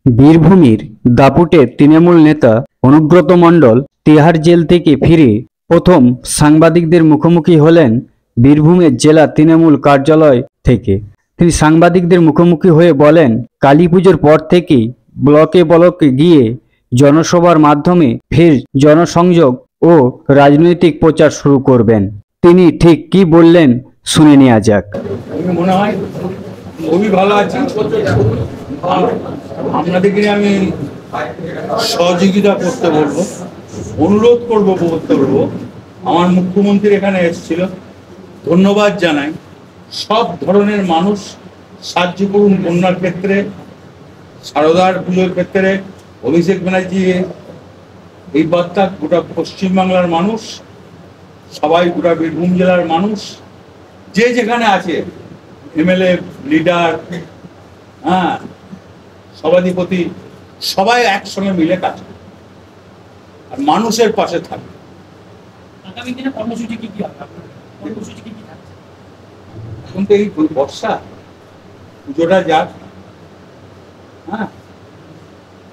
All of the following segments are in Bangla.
বীরভূমের দাপুটে তৃণমূল নেতা অনুব্রত মণ্ডল তিহার জেল থেকে ফিরে প্রথম সাংবাদিকদের মুখোমুখি হলেন বীরভূমের জেলা তৃণমূল কার্যালয় থেকে। তিনি সাংবাদিকদের মুখোমুখি হয়ে বলেন, কালীপুজোর পর থেকেই ব্লকে ব্লকে গিয়ে জনসভার মাধ্যমে ফের জনসংযোগ ও রাজনৈতিক প্রচার শুরু করবেন। তিনি ঠিক কি বললেন শুনে নেওয়া যাক। মনে হয় খুবই ভালো আছি। আপনাদেরকে আমি সহযোগিতা করতে বলবো, অনুরোধ করবো, আমার মুখ্যমন্ত্রী এখানে এসেছিল, ধন্যবাদ জানাই। সব ধরনের মানুষ সাহায্য করুন, বন্যার ক্ষেত্রে, সারদার পুজোর ক্ষেত্রে। অভিষেক ব্যানার্জি এই বার্তা গোটা পশ্চিমবাংলার মানুষ, সবাই গোটা বীরভূম জেলার মানুষ যে যেখানে আছে, এমএলএ, লিডার, সভাধিপতি, সবাই একসঙ্গে মিলে কাজ করে আর মানুষের পাশে থাকে। আগামী দিনে কর্মসূচি কি হবে? কর্মসূচি কি থাকছে? এখন তো এই বর্ষা, পুজোটা যাক,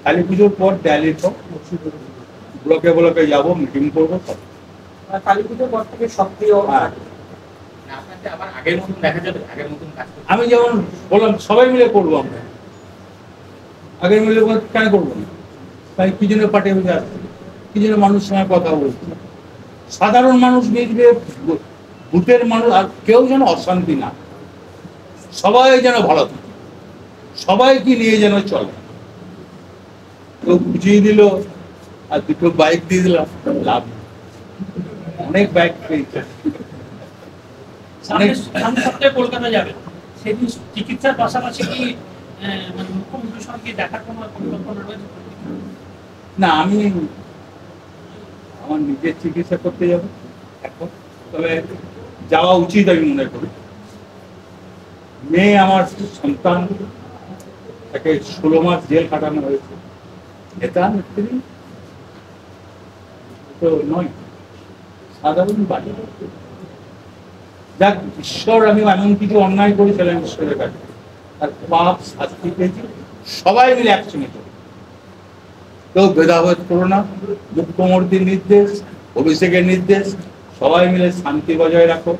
কালী পুজোর পর দিওয়ালির পর ব্লকে ব্লকে যাবো, মিটিং করবো। কালী পুজোর পর থেকে সক্রিয় আমি যেমন বললাম, সবাই মিলে করবো। আমরা আগের মিলে কেন করবো না? তাই কি জন্য পার্টি অফিসে আসছে, কি জন্য মানুষের সঙ্গে কথা বলছে, সাধারণ মানুষ মিলবে, বুথের মানুষ, আর কেউ যেন অশান্তি না, সবাই যেন ভালো থাকে, সবাইকে নিয়ে যেন চলে। কেউ বুঝিয়ে দিল আর দুটো বাইক দিয়ে দিলাম, লাভ। অনেক বাইক পেয়েছে। কলকাতা যাবে, সেদিন চিকিৎসার পাশাপাশি কি মুখ্যমন্ত্রীর সঙ্গে দেখার কোনো পরিকল্পনা রয়েছে? না, আমি আমার নিজের চিকিৎসা করতে যাব এখন, তবে যাওয়া উচিত আমি মনে করি। মেয়ে আমার সন্তান, তাকে 16 মাস জেল কাটানো হয়েছে, এটা তো নয়, সাধারণ বাড়ি। যাক, ঈশ্বর, আমি এমন কিছু অন্যায় করেছিলাম ঈশ্বরের কাছে, তার পাপ শাস্তি পেয়েছি। সবাই মিলে একসঙ্গে করি, কেউ ভেদাভেদ করো না। মুখ্যমন্ত্রীর নির্দেশ, অভিষেকের নির্দেশ, সবাই মিলে শান্তি বজায় রাখো।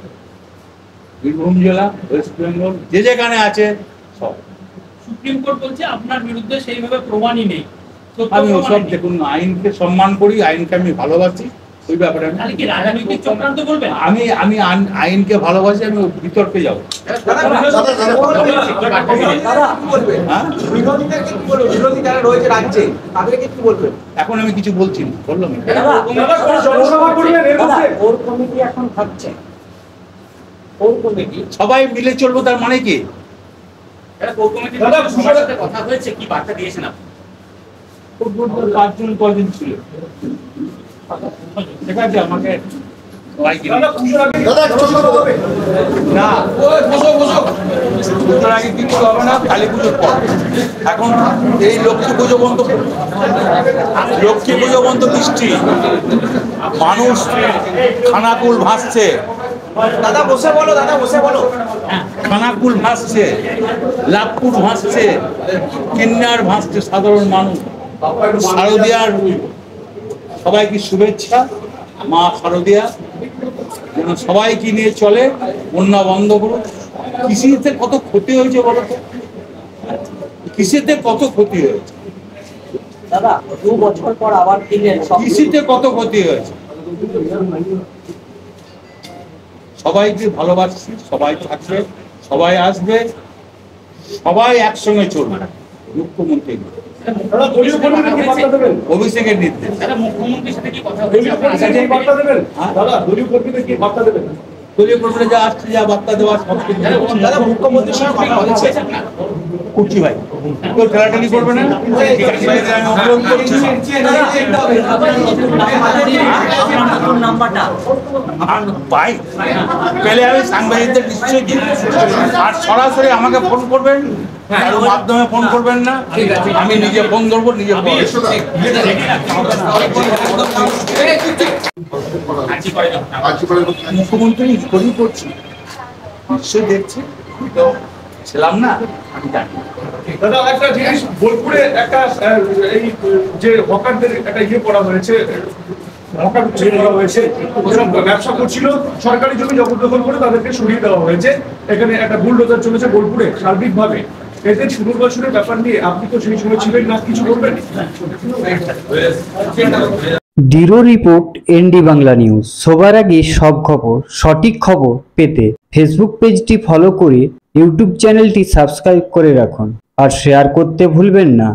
বীরভূম জেলা, ওয়েস্ট বেঙ্গল, যে যেখানে আছে সব। সুপ্রিম কোর্ট বলছে আপনার বিরুদ্ধে সেইভাবে প্রমাণই নেই। আমি ওসব, দেখুন, আইনকে সম্মান করি, আইনকে আমি ভালোবাসি। ওই ব্যাপারে রাজনৈতিক চক্রান্ত করবেন? আমি আইনকে ভালোবাসি, আমি বিতর্কে যাবো। এখন আমি কিছু বলছি না, বললাম সবাই মিলে চলবো, তার মানে কি? কথা হয়েছে, কি বার্তা দিয়েছেন আপনি? 5 জন ছিল, ঠিক আছে। আমাকে কালী পুজোর পর, এখন এই লক্ষ্মী পুজো বন্ধ বৃষ্টি, মানুষ খানাকুল ভাসছে, দাদা বসে বলো, খানাকুল ভাসছে, লাভপুর ভাসছে, কিন্নার ভাসছে, সাধারণ মানুষ। শারদিয়ার সবাইকে শুভেচ্ছা। মা শারদিয়া যেন সবাইকে নিয়ে চলে, বন্যা বন্ধ করুন। কৃষিতে কত ক্ষতি হয়েছে বলতো, কৃষিতে কত ক্ষতি হয়েছে দাদা, 2 বছর পর আবার কৃষিতে কত ক্ষতি হয়েছে। সবাইকে ভালোবাসছি, সবাই থাকবে, সবাই আসবে, সবাই একসঙ্গে চলবে। মুখ্যমন্ত্রী অভিষেকের নির্দেশ। মুখ্যমন্ত্রীর সাথে কি কথা দলীয় কর্মীরা যা আসছে, যা বার্তা দেওয়া, সব কিছু মুখ্যমন্ত্রীর সঙ্গে কথা হয়েছে? করছি ভাই, কেউ ঠেলাঠেলি করবে না। ভাই পেলে আমি সাংবাদিকদের নিশ্চয়ই দিই, আর সরাসরি আমাকে ফোন করবেন, কারোর মাধ্যমে ফোন করবেন না। আমি নিজে ফোন ধরবো, নিজে মুখ্যমন্ত্রী করছি, নিশ্চয়ই দেখছি। ছিলাম না, আমি জানি না। দাদা একটা জিনিস, বোলপুরে একটা এই যে হকারদের একটা ইয়ে করা হয়েছে, হকার উচ্ছেদ করা হয়েছে, ওসব ব্যবসা করছিল, সরকারি জমি জবরদখল করে তাদেরকে সরিয়ে দেওয়া হয়েছে। এখানে একটা বুলডোজার চলেছে বোলপুরে সার্বিকভাবে। এদের পুনর্বাসনের ব্যাপার নিয়ে আপনি তো সেই সময় ছিলেন না, কিছু বলবেন? Bureau report, ND Bangla news. সবার আগে সব খবর, সঠিক খবর পেতে ফেসবুক পেজটি ফলো করে ইউটিউব চ্যানেলটি সাবস্ক্রাইব করে রাখুন আর শেয়ার করতে ভুলবেন না।